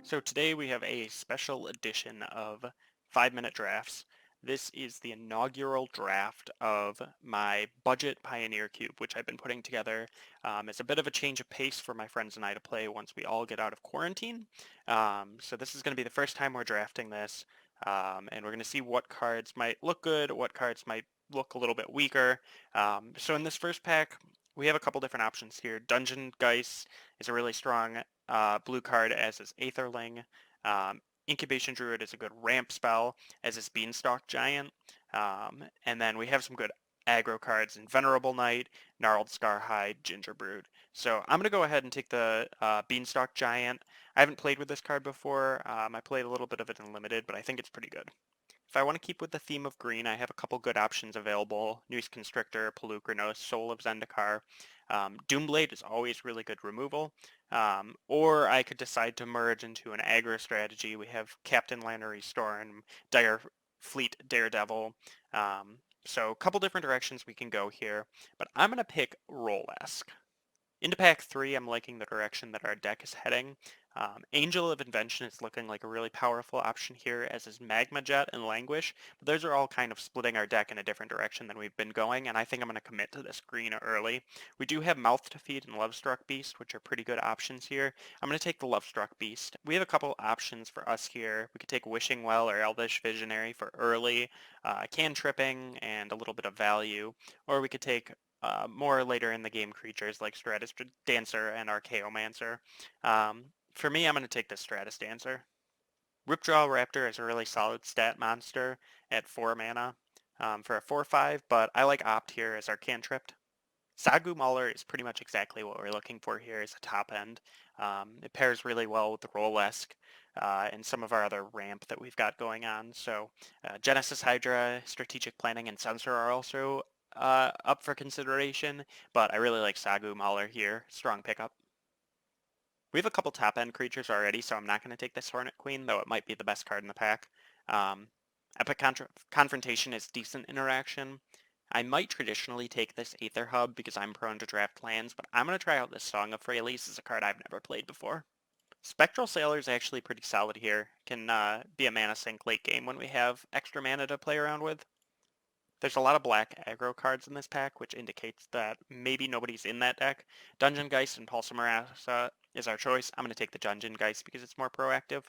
So today we have a special edition of 5 Minute Drafts. This is the inaugural draft of my budget Pioneer Cube, which I've been putting together as a bit of a change of pace for my friends and I to play once we all get out of quarantine. So this is going to be the first time we're drafting this, and we're going to see what cards might look good, what cards might look a little bit weaker. So in this first pack, we have a couple different options here. Dungeon Geist is a really strong blue card, as is Aetherling. Incubation Druid is a good ramp spell, as is Beanstalk Giant. And then we have some good aggro cards in Venerable Knight, Gnarled Scarhide, Gingerbread. So I'm going to go ahead and take the Beanstalk Giant. I haven't played with this card before. I played a little bit of it in Limited, but I think it's pretty good. If I want to keep with the theme of green, I have a couple good options available. Noose Constrictor, Pelucranos, Soul of Zendikar. Doomblade is always really good removal. Or I could decide to merge into an aggro strategy. We have Captain Lannery Storm, Dire Fleet Daredevil. So a couple different directions we can go here, but I'm going to pick Roll-esque. Into pack 3, I'm liking the direction that our deck is heading. Angel of Invention is looking like a really powerful option here, as is Magma Jet and Languish, but those are all kind of splitting our deck in a different direction than we've been going, and I think I'm going to commit to this green early. We do have Mouth to Feed and Lovestruck Beast, which are pretty good options here. I'm going to take the Lovestruck Beast. We have a couple options for us here. We could take Wishing Well or Elvish Visionary for early, cantripping, and a little bit of value, or we could take more later in the game creatures like Stratus Dancer and Archaeomancer. For me, I'm going to take this Stratus Dancer. Ripjaw Raptor is a really solid stat monster at 4 mana for a 4/5, but I like Opt here as our cantrip. Sagu Mauler is pretty much exactly what we're looking for here as a top end. It pairs really well with the Roll-esque and some of our other ramp that we've got going on. So Genesis Hydra, Strategic Planning, and Sensor are also up for consideration, but I really like Sagu Mauler here. Strong pickup. We have a couple top end creatures already, so I'm not going to take this Hornet Queen, though it might be the best card in the pack. Um, Epic Confrontation is decent interaction. I might traditionally take this Aether Hub because I'm prone to draft lands, but I'm going to try out this Song of Freyalise as a card I've never played before. Spectral Sailor is actually pretty solid here. Can be a mana sink late game when we have extra mana to play around with. There's a lot of black aggro cards in this pack, which indicates that maybe nobody's in that deck. Dungeon Geist and Pulse of Marasa is our choice. I'm going to take the Dungeon Geist because it's more proactive.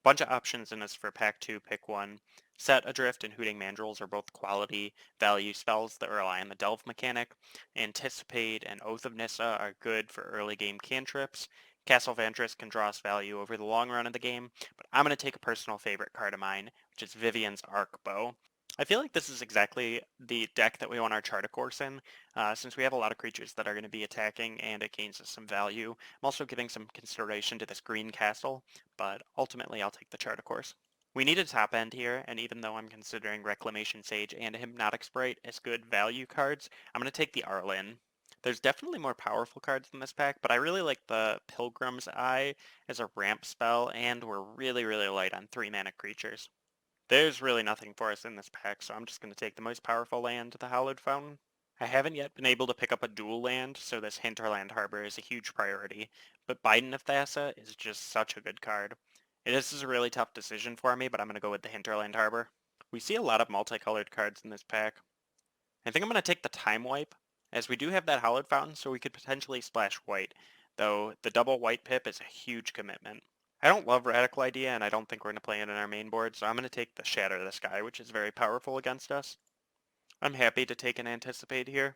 Bunch of options in this for pack 2, pick 1. Set Adrift and Hooting Mandrills are both quality value spells that rely on the Delve mechanic. Anticipate and Oath of Nissa are good for early game cantrips. Castle Vantress can draw us value over the long run of the game, but I'm going to take a personal favorite card of mine, which is Vivian's Arc Bow. I feel like this is exactly the deck that we want our Chart a Course in, since we have a lot of creatures that are going to be attacking and it gains us some value. I'm also giving some consideration to this green castle, but ultimately I'll take the Chart a Course. We need a top end here, and even though I'm considering Reclamation Sage and Hypnotic Sprite as good value cards, I'm going to take the Arlinn. There's definitely more powerful cards in this pack, but I really like the Pilgrim's Eye as a ramp spell, and we're really, really light on 3-mana creatures. There's really nothing for us in this pack, so I'm just going to take the most powerful land, the Hallowed Fountain. I haven't yet been able to pick up a dual land, so this Hinterland Harbor is a huge priority, but Biden of Thassa is just such a good card. This is a really tough decision for me, but I'm going to go with the Hinterland Harbor. We see a lot of multicolored cards in this pack. I think I'm going to take the Time Wipe, as we do have that Hallowed Fountain, so we could potentially splash white, though the double white pip is a huge commitment. I don't love Radical Idea, and I don't think we're going to play it in our main board, so I'm going to take the Shatter the Sky, which is very powerful against us. I'm happy to take an Anticipate here.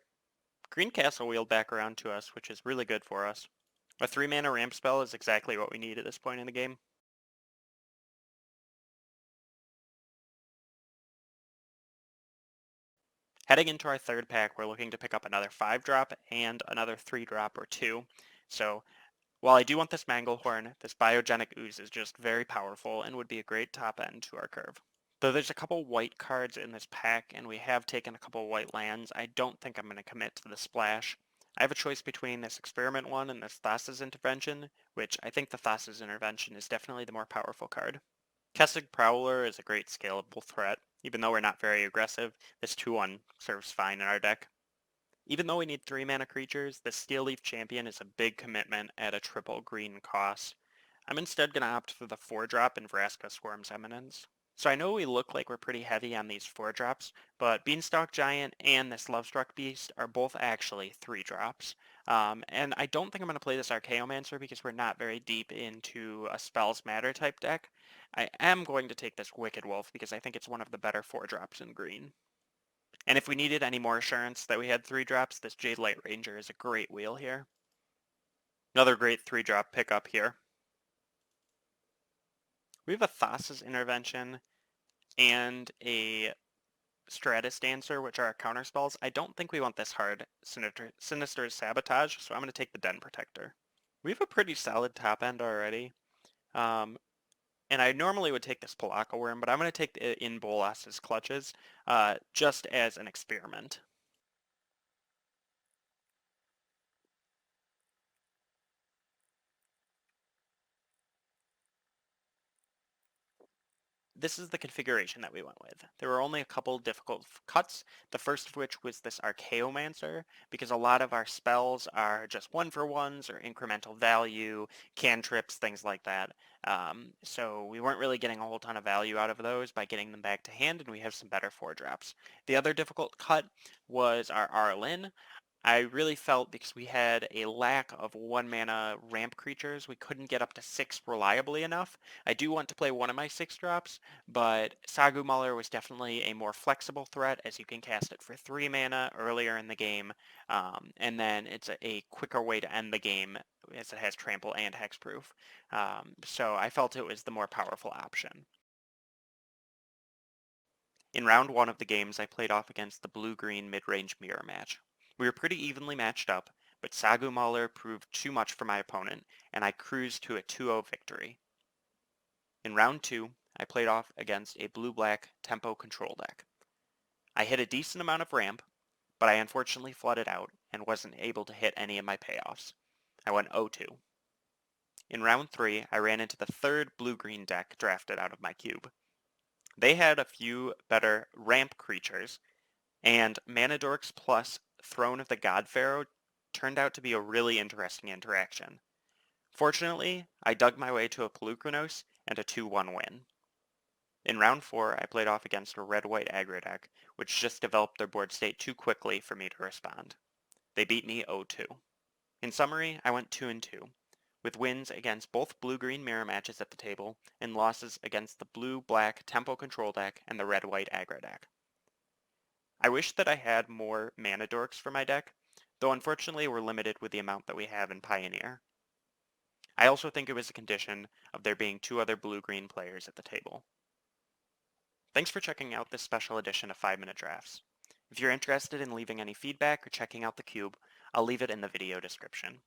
Green Castle wheeled back around to us, which is really good for us. A 3-mana ramp spell is exactly what we need at this point in the game. Heading into our third pack, we're looking to pick up another 5-drop and another 3-drop or 2. So while I do want this Manglehorn, this Biogenic Ooze is just very powerful and would be a great top end to our curve. Though there's a couple white cards in this pack, and we have taken a couple white lands, I don't think I'm going to commit to the splash. I have a choice between this Experiment one and this Thassa's Intervention, which I think the Thassa's Intervention is definitely the more powerful card. Kessig Prowler is a great scalable threat. Even though we're not very aggressive, this 2-1 serves fine in our deck. Even though we need 3 mana creatures, the Steel Leaf Champion is a big commitment at a triple green cost. I'm instead going to opt for the 4-drop in Vraska Swarm's Eminence. So I know we look like we're pretty heavy on these 4-drops, but Beanstalk Giant and this Lovestruck Beast are both actually 3-drops. And I don't think I'm going to play this Archaeomancer because we're not very deep into a Spells Matter type deck. I am going to take this Wicked Wolf because I think it's one of the better 4-drops in green. And if we needed any more assurance that we had 3-drops, this Jade Light Ranger is a great wheel here. Another great 3-drop pickup here. We have a Thassa's Intervention and a Stratus Dancer, which are our counter spells. I don't think we want this hard Sinister's Sabotage, so I'm going to take the Den Protector. We have a pretty solid top end already. And I normally would take this Pelakka Worm, but I'm going to take the In Bolas's Clutches just as an experiment. This is the configuration that we went with. There were only a couple difficult cuts, the first of which was this Archaeomancer, because a lot of our spells are just 1-for-1s or incremental value, cantrips, things like that. So we weren't really getting a whole ton of value out of those by getting them back to hand, and we have some better 4-drops. The other difficult cut was our Arlinn. I really felt because we had a lack of 1-mana ramp creatures, we couldn't get up to 6 reliably enough. I do want to play one of my 6-drops, but Sagumauler was definitely a more flexible threat as you can cast it for 3 mana earlier in the game, and then it's a quicker way to end the game as it has trample and hexproof. So I felt it was the more powerful option. In round 1 of the games, I played off against the blue-green mid-range mirror match. We were pretty evenly matched up, but Sagumauler proved too much for my opponent, and I cruised to a 2-0 victory. In round 2, I played off against a blue-black tempo control deck. I hit a decent amount of ramp, but I unfortunately flooded out and wasn't able to hit any of my payoffs. I went 0-2. In round 3, I ran into the third blue-green deck drafted out of my cube. They had a few better ramp creatures, and Mana Dorks plus Throne of the God Pharaoh turned out to be a really interesting interaction. Fortunately, I dug my way to a Polukranos and a 2-1 win. In round 4, I played off against a red-white aggro deck, which just developed their board state too quickly for me to respond. They beat me 0-2. In summary, I went 2-2, with wins against both blue-green mirror matches at the table and losses against the blue-black tempo control deck and the red-white aggro deck. I wish that I had more Mana Dorks for my deck, though unfortunately we're limited with the amount that we have in Pioneer. I also think it was a condition of there being 2 other blue-green players at the table. Thanks for checking out this special edition of 5-Minute Drafts. If you're interested in leaving any feedback or checking out the cube, I'll leave it in the video description.